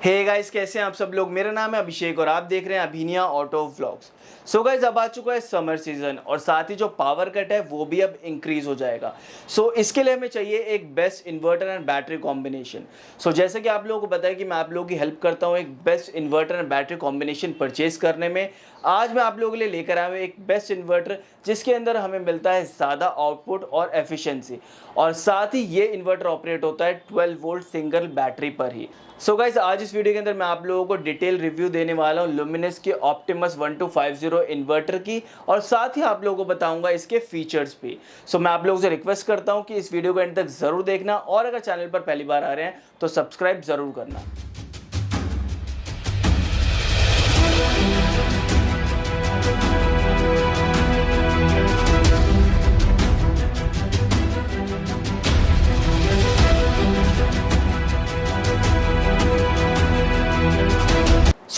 Hey guys, कैसे हैं आप सब लोग। मेरा नाम है अभिषेक और आप देख रहे हैं अभिनिया ऑटो व्लॉग्स। सो गाइस, अब आ चुका है समर सीजन और साथ ही जो पावर कट है वो भी अब इंक्रीज हो जाएगा। सो इसके लिए हमें चाहिए एक best inverter and battery combination. So जैसे कि आप लोगों को पता है कि मैं आप लोगों की हेल्प करता हूँ एक best inverter and battery combination purchase करने में। आज मैं आप लोगों के लिए लेकर आया हूँ एक बेस्ट इन्वर्टर जिसके अंदर हमें मिलता है ज़्यादा आउटपुट और एफिशिएंसी, और साथ ही ये इन्वर्टर ऑपरेट होता है 12 वोल्ट सिंगल बैटरी पर ही। सो गाइस, आज इस वीडियो के अंदर मैं आप लोगों को डिटेल रिव्यू देने वाला हूँ लुमिनस के ऑप्टिमस 1250 इन्वर्टर की, और साथ ही आप लोगों को बताऊंगा इसके फीचर्स भी। सो मैं आप लोगों से रिक्वेस्ट करता हूँ कि इस वीडियो को एंड तक ज़रूर देखना, और अगर चैनल पर पहली बार आ रहे हैं तो सब्सक्राइब ज़रूर करना।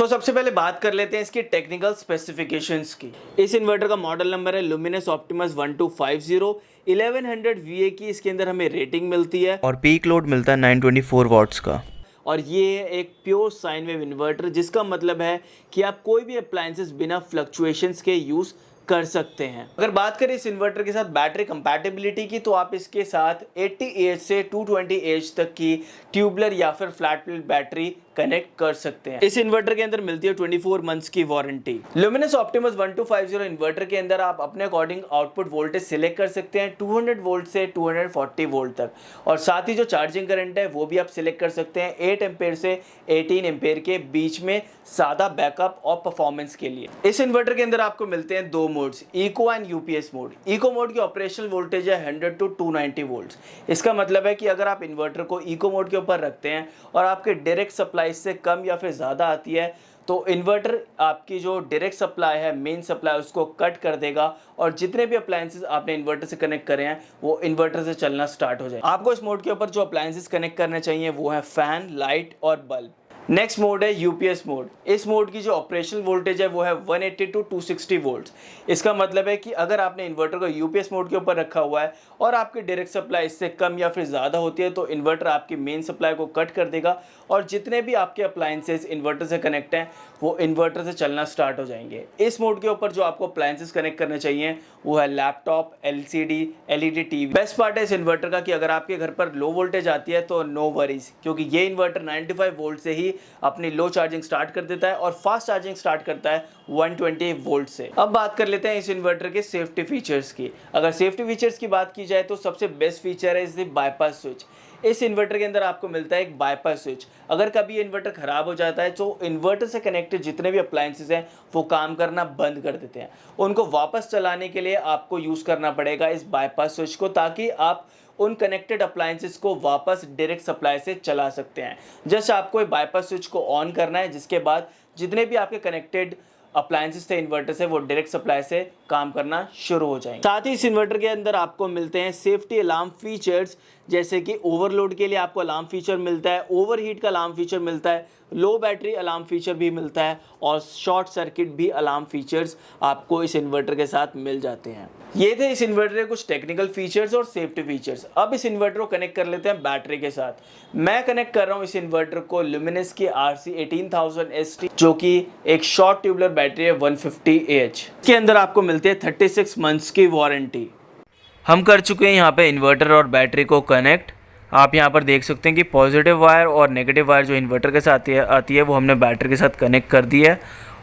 सबसे पहले बात कर लेते हैं इसकी टेक्निकल स्पेसिफिकेशंस की। इस इन्वर्टर का मॉडल नंबर है लुमिनस ऑप्टिमस 1250। 1100 VA की इसके अंदर हमें रेटिंग मिलती है और पीक लोड मिलता है 924 वाट्स का। और ये है एक प्योर साइन वेव इन्वर्टर, जिसका मतलब है कि आप कोई भी अप्लायंसेस बिना फ्लक्चुएशंस के यूज़ कर सकते हैं। अगर बात करें इस इन्वर्टर के साथ बैटरी कंपैटिबिलिटी की, तो आप इसके साथ 80 AH से 220 AH तक की ट्यूबलर या फिर फ्लैट प्लेट बैटरी कनेक्ट कर सकते हैं। इस इन्वर्टर के अंदर मिलती है 24 मंथ्स की वारंटी। लुमिनस ऑप्टिमस 1250 इन्वर्टर के अंदर आप अपने अकॉर्डिंग आउटपुट वोल्टेज सिलेक्ट कर सकते हैं 200 वोल्ट से 240 वोल्ट तक, और साथ ही जो चार्जिंग करंट है वो भी आप सिलेक्ट कर सकते हैं 8 एम्पेयर से 18 एम्पेयर के बीच में, ज़्यादा बैकअप और परफॉर्मेंस के लिए। इस इन्वर्टर के अंदर आपको मिलते हैं दो modes, eco and UPS mode. Eco mode की ऑपरेशनल वोल्टेज है 100 to 290 वोल्ट। इसका मतलब है कि अगर आप इन्वर्टर को इको मोड के ऊपर रखते हैं और आपके डायरेक्ट सप्लाई से कम या फिर ज़्यादा आती है, तो इन्वर्टर आपकी जो डायरेक्ट सप्लाई है, मेन सप्लाई, उसको कट कर देगा और जितने भी अप्लायंसेस आपने इन्वर्टर से कनेक्ट करे हैं वो इन्वर्टर से चलना स्टार्ट हो जाए। आपको इस मोड के ऊपर जो अप्लायंसेस कनेक्ट करने चाहिए वो है फैन, लाइट और बल्ब। नेक्स्ट मोड है यूपीएस मोड। इस मोड की जो ऑपरेशनल वोल्टेज है वो है 180 to 260 वोल्ट। इसका मतलब है कि अगर आपने इन्वर्टर को यूपीएस मोड के ऊपर रखा हुआ है और आपकी डायरेक्ट सप्लाई इससे कम या फिर ज़्यादा होती है, तो इन्वर्टर आपकी मेन सप्लाई को कट कर देगा और जितने भी आपके अप्लायंसेस इन्वर्टर से कनेक्ट हैं वो इन्वर्टर से चलना स्टार्ट हो जाएंगे। इस मोड के ऊपर जो आपको अप्लायंसेस कनेक्ट करने चाहिए वो है laptop, LCD, LED TV. Best part है इस इन्वर्टर का कि अगर आपके घर पर लो वोल्टेज आती है तो नो वरीज, क्योंकि ये इन्वर्टर 95 वोल्ट से ही अपनी लो चार्जिंग स्टार्ट कर देता है और फास्ट चार्जिंग स्टार्ट करता है 120 वोल्ट से। अब बात कर लेते हैं इस इन्वर्टर के सेफ्टी फीचर्स की। अगर सेफ्टी फीचर्स की बात की जाए तो सबसे बेस्ट फीचर है इसकी बाईपास स्विच। इस इन्वर्टर के अंदर आपको मिलता है एक बाईपास स्विच। अगर कभी इन्वर्टर ख़राब हो जाता है तो इन्वर्टर से कनेक्टेड जितने भी अप्लायंसेस हैं वो काम करना बंद कर देते हैं। उनको वापस चलाने के लिए आपको यूज़ करना पड़ेगा इस बाईपास स्विच को, ताकि आप उन कनेक्टेड अप्लायंसेस को वापस डायरेक्ट सप्लाई से चला सकते हैं। जस्ट आपको बाईपास स्विच को ऑन करना है, जिसके बाद जितने भी आपके कनेक्टेड अप्लायंसेस थे इन्वर्टर से वो डायरेक्ट सप्लाई से काम करना शुरू हो जाएंगे। साथ ही इस इन्वर्टर के अंदर आपको मिलते हैं सेफ्टी अलार्म फीचर्स, जैसे कि ओवरलोड के लिए आपको अलार्म फीचर मिलता है, ओवरहीट का अलार्म फीचर मिलता है, लो बैटरी अलार्म फीचर भी मिलता है, और शॉर्ट सर्किट भी अलार्म फीचर्स आपको इस इन्वर्टर के साथ मिल जाते हैं। ये थे इस इन्वर्टर के कुछ टेक्निकल फीचर्स और सेफ्टी फीचर्स। अब इस इन्वर्टर को कनेक्ट कर लेते हैं बैटरी के साथ। मैं कनेक्ट कर रहा हूँ इस इन्वर्टर को लुमिनस की RC 18000 ST, जो कि एक शॉर्ट ट्यूबलर बैटरी है 150 AH। के अंदर आपको मिलती है 36 मंथ्स की वारंटी। हम कर चुके हैं यहाँ पे इन्वर्टर और बैटरी को कनेक्ट। आप यहाँ पर देख सकते हैं कि पॉजिटिव वायर और नेगेटिव वायर जो इन्वर्टर के साथ आती है वो हमने बैटरी के साथ कनेक्ट कर दी है,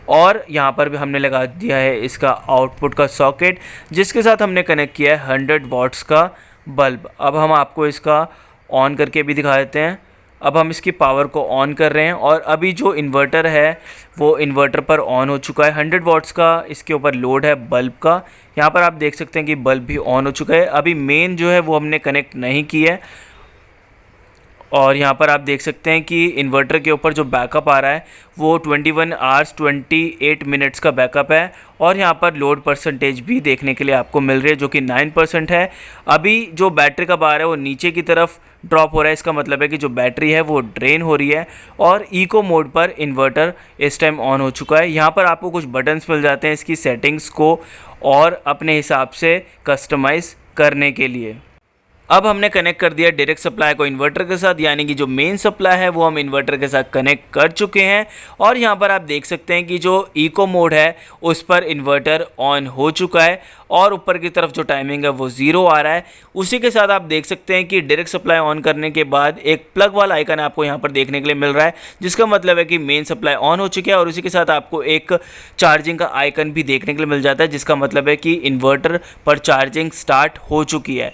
और यहाँ पर भी हमने लगा दिया है इसका आउटपुट का सॉकेट, जिसके साथ हमने कनेक्ट किया है 100 वाट्स का बल्ब। अब हम आपको इसका ऑन करके भी दिखा देते हैं। अब हम इसकी पावर को ऑन कर रहे हैं और अभी जो इन्वर्टर है वो इन्वर्टर पर ऑन हो चुका है। 100 वाट्स का इसके ऊपर लोड है बल्ब का। यहाँ पर आप देख सकते हैं कि बल्ब भी ऑन हो चुका है। अभी मेन जो है वो हमने कनेक्ट नहीं की है, और यहाँ पर आप देख सकते हैं कि इन्वर्टर के ऊपर जो बैकअप आ रहा है वो 21 आवर्स 28 मिनट्स का बैकअप है, और यहाँ पर लोड परसेंटेज भी देखने के लिए आपको मिल रही है जो कि 9% है। अभी जो बैटरी का बार है वो नीचे की तरफ ड्रॉप हो रहा है। इसका मतलब है कि जो बैटरी है वो ड्रेन हो रही है, और इको मोड पर इन्वर्टर इस टाइम ऑन हो चुका है। यहाँ पर आपको कुछ बटन्स मिल जाते हैं इसकी सेटिंग्स को और अपने हिसाब से कस्टमाइज़ करने के लिए। अब हमने कनेक्ट कर दिया डायरेक्ट सप्लाई को इन्वर्टर के साथ, यानी कि जो मेन सप्लाई है वो हम इन्वर्टर के साथ कनेक्ट कर चुके हैं। और यहाँ पर आप देख सकते हैं कि जो इको मोड है उस पर इन्वर्टर ऑन हो चुका है और ऊपर की तरफ जो टाइमिंग है वो 0 आ रहा है। उसी के साथ आप देख सकते हैं कि डायरेक्ट सप्लाई ऑन करने के बाद एक प्लग वाला आइकन आपको यहाँ पर देखने के लिए मिल रहा है, जिसका मतलब है कि मेन सप्लाई ऑन हो चुकी है। और उसी के साथ आपको एक चार्जिंग का आइकन भी देखने के लिए मिल जाता है, जिसका मतलब है कि इन्वर्टर पर चार्जिंग स्टार्ट हो चुकी है।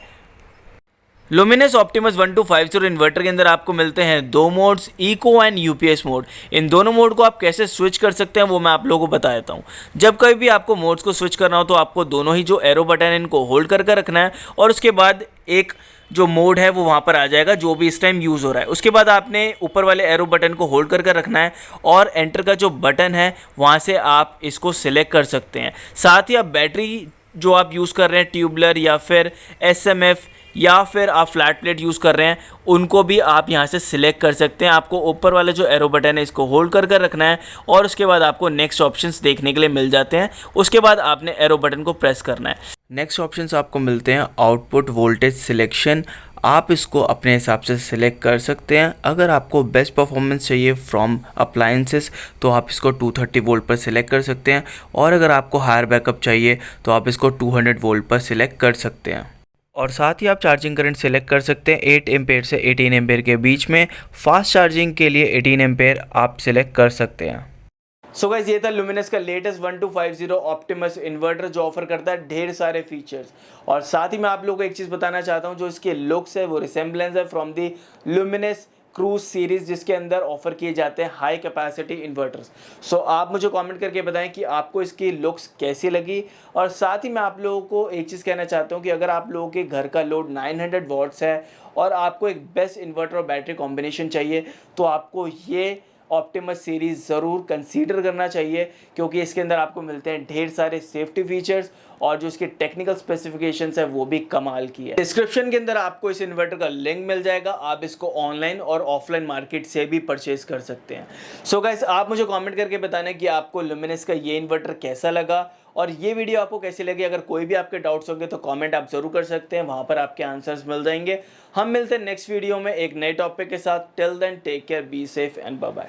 लुमिनस ऑप्टिमस 1250 इन्वर्टर के अंदर आपको मिलते हैं दो modes, eco and UPS mode. इन दोनों मोड को आप कैसे स्विच कर सकते हैं वो मैं आप लोगों को बता देता हूँ। जब कभी भी आपको मोड्स को स्विच करना हो तो आपको दोनों ही जो एरो बटन है इनको होल्ड करके रखना है और उसके बाद एक जो मोड है वो वहाँ पर आ जाएगा जो भी इस टाइम यूज़ हो रहा है। उसके बाद आपने ऊपर वाले एरो बटन को होल्ड करके रखना है और एंटर का जो बटन है वहाँ से आप इसको सिलेक्ट कर सकते हैं। साथ ही आप बैटरी जो आप यूज़ कर रहे हैं ट्यूबलर या फिर एसएमएफ या फिर आप फ्लैट प्लेट यूज़ कर रहे हैं उनको भी आप यहाँ से सिलेक्ट कर सकते हैं। आपको ऊपर वाला जो एरो बटन है इसको होल्ड कर रखना है और उसके बाद आपको नेक्स्ट ऑप्शंस देखने के लिए मिल जाते हैं। उसके बाद आपने एरो बटन को प्रेस करना है। नेक्स्ट ऑप्शंस आपको मिलते हैं आउटपुट वोल्टेज सिलेक्शन। आप इसको अपने हिसाब से सिलेक्ट कर सकते हैं। अगर आपको बेस्ट परफॉर्मेंस चाहिए फ्रॉम अप्लायंसेस तो आप इसको 230 वोल्ट पर सिलेक्ट कर सकते हैं और अगर आपको हायर बैकअप चाहिए तो आप इसको 200 वोल्ट पर सिलेक्ट कर सकते हैं। और साथ ही आप चार्जिंग करंट सिलेक्ट कर सकते हैं 8 एम्पेयर से 18 एम्पेयर के बीच में। फास्ट चार्जिंग के लिए 18 एम्पेयर आप सिलेक्ट कर सकते हैं। सो गाइस ये था लुमिनस का लेटेस्ट 1250 ऑप्टिमस इन्वर्टर जो ऑफर करता है ढेर सारे फीचर्स। और साथ ही मैं आप लोगों को एक चीज़ बताना चाहता हूँ, जो इसके लुक्स है वो रिसेम्बलेंस है from the luminous cruise series, जिसके अंदर ऑफर किए जाते हैं हाई कैपेसिटी इन्वर्टर्स। सो आप मुझे कमेंट करके बताएं कि आपको इसकी लुक्स कैसी लगी। और साथ ही मैं आप लोगों को एक चीज़ कहना चाहता हूं कि अगर आप लोगों के घर का लोड 900 वॉट्स है और आपको एक बेस्ट इन्वर्टर और बैटरी कॉम्बिनेशन चाहिए तो आपको ये ऑप्टिमस सीरीज़ ज़रूर कंसीडर करना चाहिए, क्योंकि इसके अंदर आपको मिलते हैं ढेर सारे सेफ्टी फीचर्स और जो इसके टेक्निकल स्पेसिफिकेशंस है वो भी कमाल की है। डिस्क्रिप्शन के अंदर आपको इस इन्वर्टर का लिंक मिल जाएगा, आप इसको ऑनलाइन और ऑफलाइन मार्केट से भी परचेज कर सकते हैं। सो गाइस आप मुझे कमेंट करके बताना कि आपको लुमिनस का ये इन्वर्टर कैसा लगा और ये वीडियो आपको कैसी लगी। अगर कोई भी आपके डाउट्स होंगे तो कमेंट आप जरूर कर सकते हैं, वहाँ पर आपके आंसर्स मिल जाएंगे। हम मिलते हैं नेक्स्ट वीडियो में एक नए टॉपिक के साथ। Till then take care, be safe and bye bye.